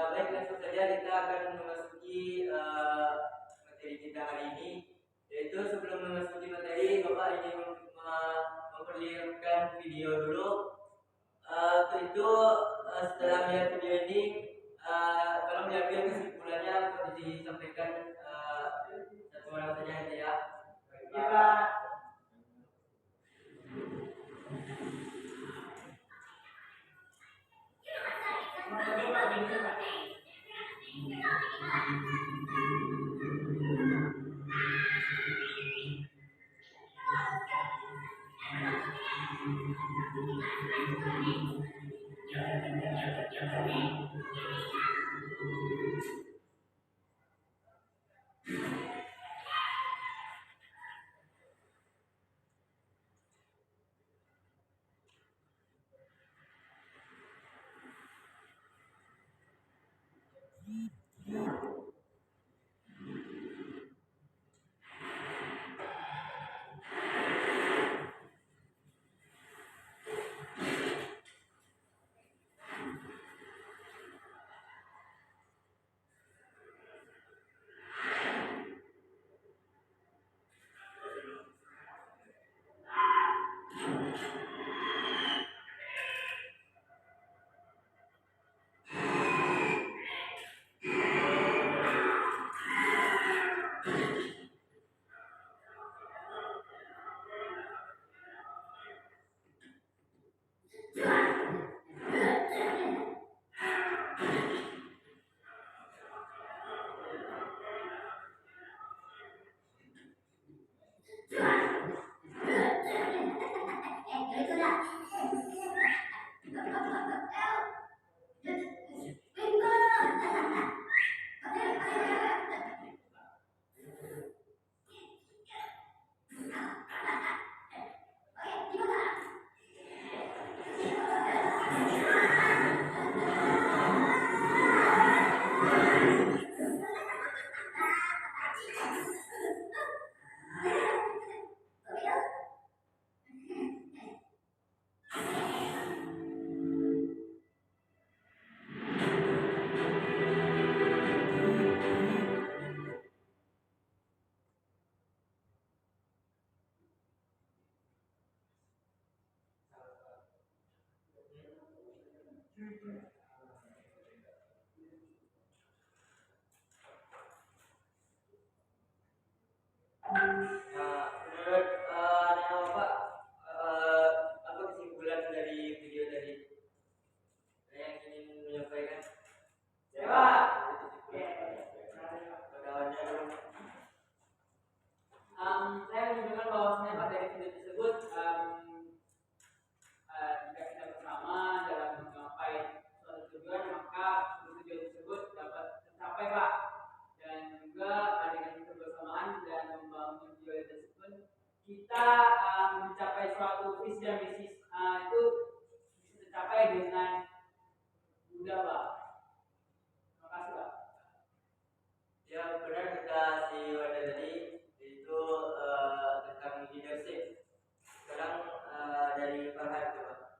Baik, langsung saja kita akan memasuki materi kita hari ini. Yaitu sebelum memasuki materi, Bapak ingin memperlihatkan video dulu. Untuk itu setelah melihat video ini, tolong diambil kesimpulannya untuk disampaikan satu orang saja ya. Kita menurut Bapak, apa kesimpulan dari video tadi? Yang ingin menyampaikan? Coba. Saya menunjukkan bahwasanya pada video tersebut jika kita bersama dalam menggapai suatu tujuan, maka tujuan tersebut dapat tercapai, Pak. Dan juga dengan kebersamaan dan membangun tujuan tersebut, kita mencapai suatu visi dan misi itu bisa tercapai dengan mudah, Pak. Terima kasih, Pak. Ya, benar kata si Wanda tadi, itu tentang leadership. Sekarang dari Farhan coba.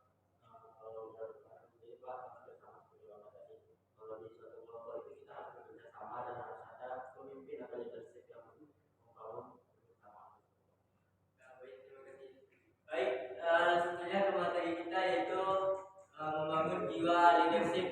Kalau di suatu kelompok itu kita harus bekerja sama dan harus ada pemimpin atau leadership yang membangun bersama. Baik, terima kasih. Baik, langsung saja ke materi kita, yaitu membangun jiwa leadership.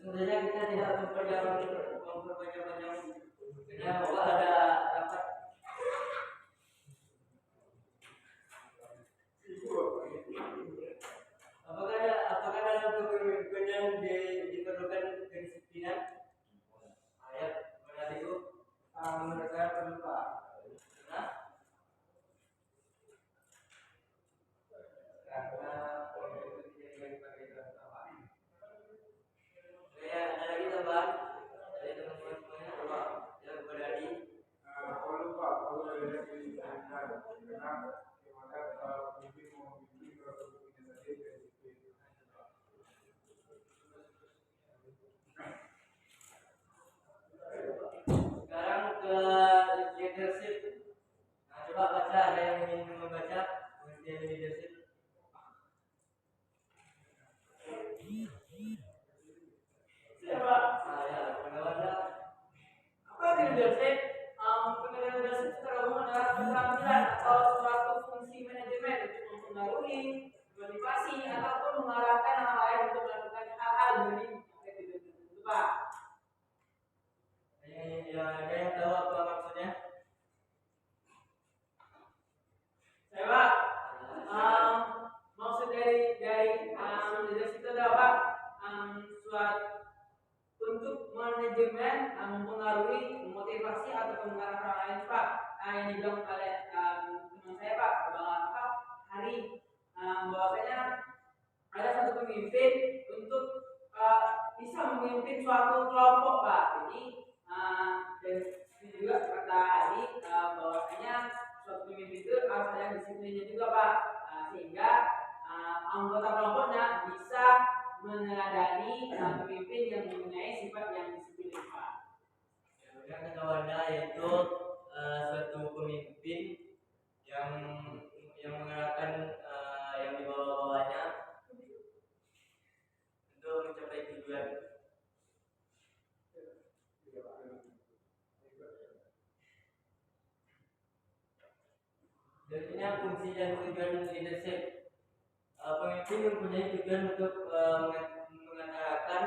Sebenarnya kita tidak memperpanjang karena Bapak ada rapat. Apakah dalam kepemimpinan diperlukan kedisiplinan? Ayat benar itu menurut saya perlu Pak. Nah, karena itu tidak dipakai dalam apa? Saya ada lagi tambahan dari teman-teman semuanya apa yang berani? Kalau Pak, kalau dari kedisiplinan, karena mungkin mau bikin kalau punya saja disiplin. Sekarang ke leadership. Nah, coba baca, ada yang ingin membaca pengertian leadership? Siapa? Nah, ya, pendapat Apa itu leadership? Pengendalian leadership secara umum adalah keterampilan atau suatu fungsi manajemen untuk mempengaruhi, motivasi, ataupun mengarahkan orang lain untuk melakukan hal-hal demi itu Pak. ada yang tahu apa maksudnya? Saya Pak, maksud dari leadership itu adalah Pak, suatu untuk manajemen, mempengaruhi, memotivasi atau mengarahkan orang lain Pak. Yang dibilang oleh teman saya Pak, Bang apa Hari, bahwasanya ada satu pemimpin untuk bisa memimpin suatu kelompok Pak. Jadi dan itu juga kata Hari bahwasanya suatu pemimpin itu harus ada disiplinnya juga Pak, sehingga anggota kelompoknya bisa meneladani pemimpin yang mempunyai sifat yang disiplin Pak. Yang ketahuannya yaitu suatu pemimpin yang mengarahkan yang di bawah-bawahnya untuk mencapai tujuan. Tentunya fungsi dan tujuan leadership. Pemimpin mempunyai tujuan untuk mengutarakan,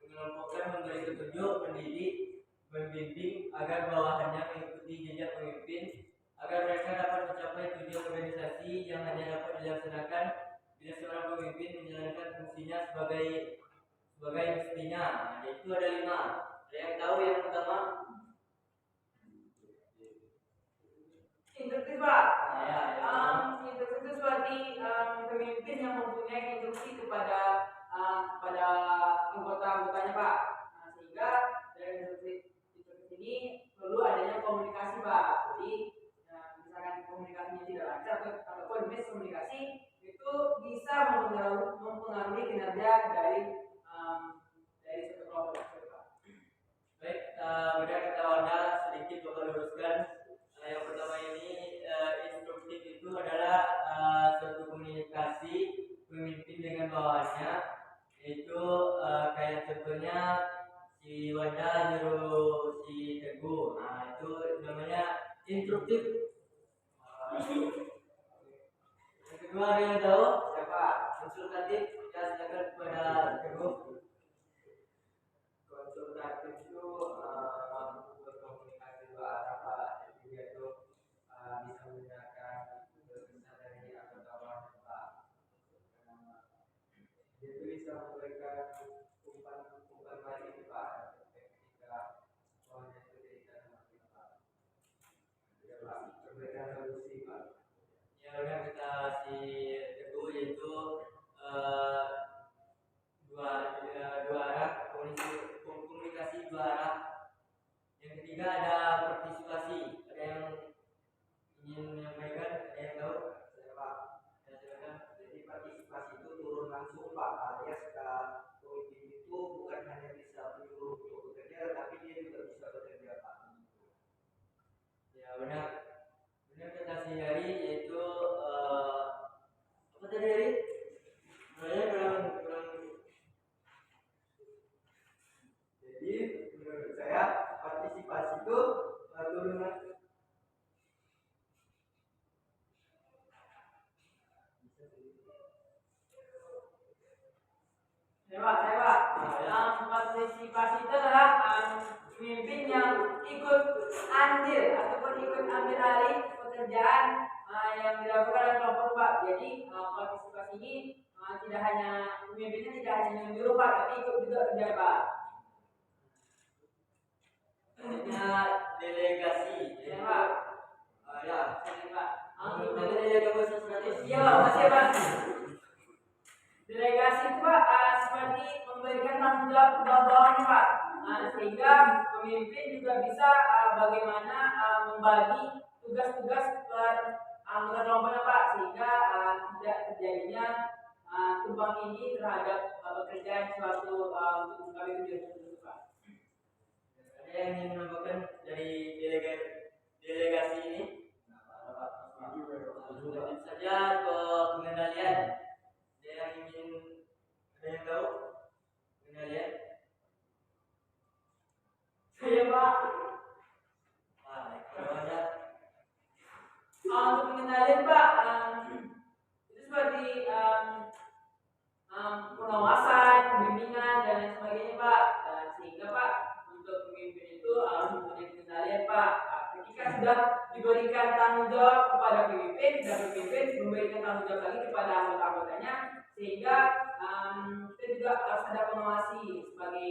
mengelompokkan, memberi petunjuk, mendidik, membimbing agar bawahannya mengikuti jejak pemimpin, agar mereka dapat mencapai tujuan organisasi yang hanya dapat dilaksanakan bila seorang pemimpin menjalankan fungsinya sebagai mestinya. Nah, itu ada 5. Ada yang tahu yang pertama? Instruktif Pak. Ya. Instruktif itu suatu pemimpin yang mempunyai instruksi kepada anggota-anggotanya Pak. Sehingga dari instruktif ini perlu adanya komunikasi Pak. Jadi misalkan komunikasinya tidak lancar ataupun miskomunikasi itu bisa mempengaruhi kinerja dari suatu kelompok tersebut Pak. Baik, beda kata Wanda sedikit Bapak luruskan. Yang pertama ini instruktif itu adalah suatu komunikasi pemimpin dengan bawahannya, itu kayak contohnya si Wanda nyuruh si Teguh, nah itu namanya instruktif. Yang kedua ada yang tahu siapa? Konsultatif, ya silakan kepada Teguh. Konsultatif itu berkomunikasi dua arah Pak. Jadi dia itu bisa menggunakan berkisah dari anggota bawahan Pak. Dia itu bisa memberikan umpan balik Pak ketika bawahannya itu tidak mengerti Pak. Ya Pak, memberikan solusi Pak. Ya udah kita si Teguh yaitu dua arah komunikasi dua arah. Yang ketiga ada partisipasi. Ada yang ingin menyampaikan? Ada yang tahu? Saya Pak. Ya silakan. Jadi partisipasi itu turun langsung Pak, alias pemimpin itu bukan hanya bisa menyuruh untuk bekerja, tapi dia juga bisa bekerja Pak. Ya benar kata si Hari yaitu apa tadi Hari? Kurang. Jadi menurut saya partisipasi itu turun langsung. Saya Pak. partisipasi itu adalah pemimpin yang ikut andil ataupun ikut ambil alih pekerjaan yang dilakukan oleh kelompok Pak. Jadi partisipasi ini tidak hanya pemimpinnya tidak hanya menyuruh Pak, tapi ikut juga kerja Pak. Selanjutnya delegasi. Ya Pak. Ya. Ini Pak. Untuk delegasi bahasa 100. Iya Pak, makasih ya Pak. Delegasi itu Pak seperti memberikan tanggung jawab ke bawah-bawahnya Pak. Sehingga pemimpin juga bisa bagaimana membagi tugas-tugas per anggota kelompoknya Pak, sehingga tidak terjadinya tumpang tindih terhadap pekerjaan suatu untuk kami tujuan Pak. Ada yang ingin menambahkan dari delegasi ini? Lanjut saja ke pengendalian. Ada yang tahu pengendalian? Saya Pak. Kalau ada Untuk pengendalian Pak, itu seperti pengawasan, bimbingan dan lain sebagainya Pak. Sehingga Pak untuk pemimpin itu harus mempunyai pengendalian Pak. Ketika sudah diberikan tanggung jawab kepada pemimpin dan pemimpin memberikan tanggung jawab lagi kepada anggota-anggotanya, sehingga kita juga harus ada pengawasi sebagai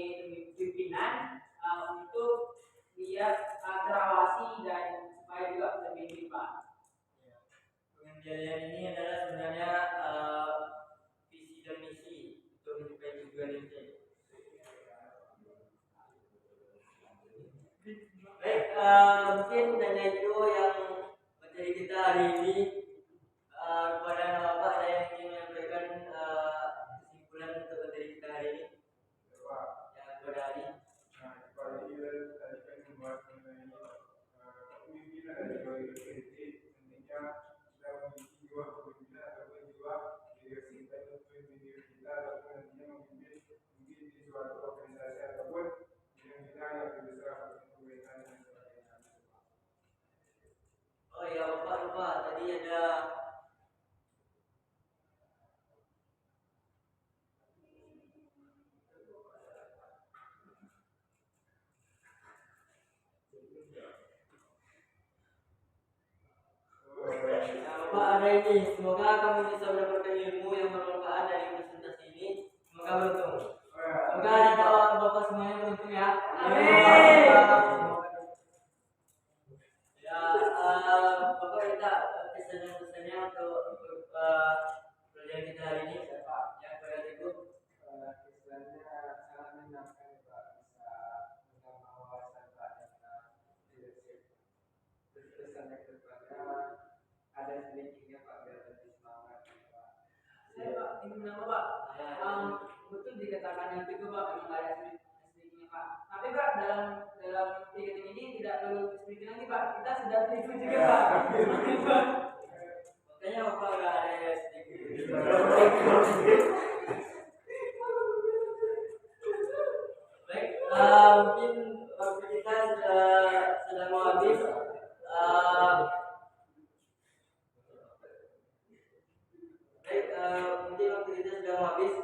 pimpinan untuk dia terawasi dan supaya juga terbimbing Pak. pengendalian ini adalah sebenarnya visi dan misi untuk mencapai tujuan ini. Baik, mungkin hanya itu yang materi kita hari ini. Kepada Bapak ada yang ingin menyampaikan kesimpulan untuk materi kita hari ini? Ya, kepada Ali. Oh ya, Bapak lupa tadi ada Bapak ada ini. Semoga kamu bisa mendapatkan ilmu yang bermanfaat dari presentasi ini. Semoga beruntung. Semoga ada Bapak semuanya beruntung ya. Amin. Ya, Bapak minta pesan-pesannya untuk pelajaran kita hari ini. Yang pada itu Istilahnya sangat menyenangkan Pak, bisa menambah wawasan Pak tentang leadership. Terus pesannya ke depannya ada sedikitnya Pak biar lebih semangat Pak. Saya Pak ingin menambah Pak. Betul dikatakan yang itu Pak memang ada sedikitnya Pak. Tapi Pak dalam ticketing ini tidak perlu sedikit lagi Pak. Kita sudah sedikit juga Pak. makanya Bapak udah ada sedikit. Baik, mungkin waktu kita sudah mau habis. Baik, mungkin waktu kita sudah mau habis.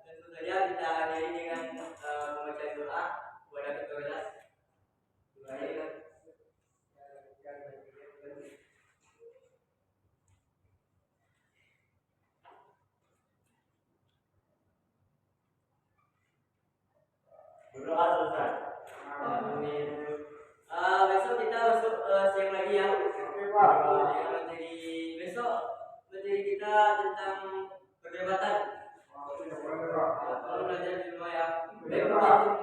Tentu saja kita akhiri dengan membaca doa kepada ketua kelas. Baik, berdoa selesai. Amin. Besok kita masuk siang lagi ya. Dengan materi besok materi kita tentang perdebatan. Kalau belajar di rumah ya. Baik,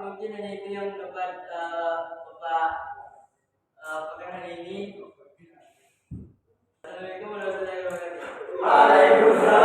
mungkin hanya itu yang dapat Bapak pegang hari ini. Assalamualaikum warahmatullahi wabarakatuh. Waalaikumsalam.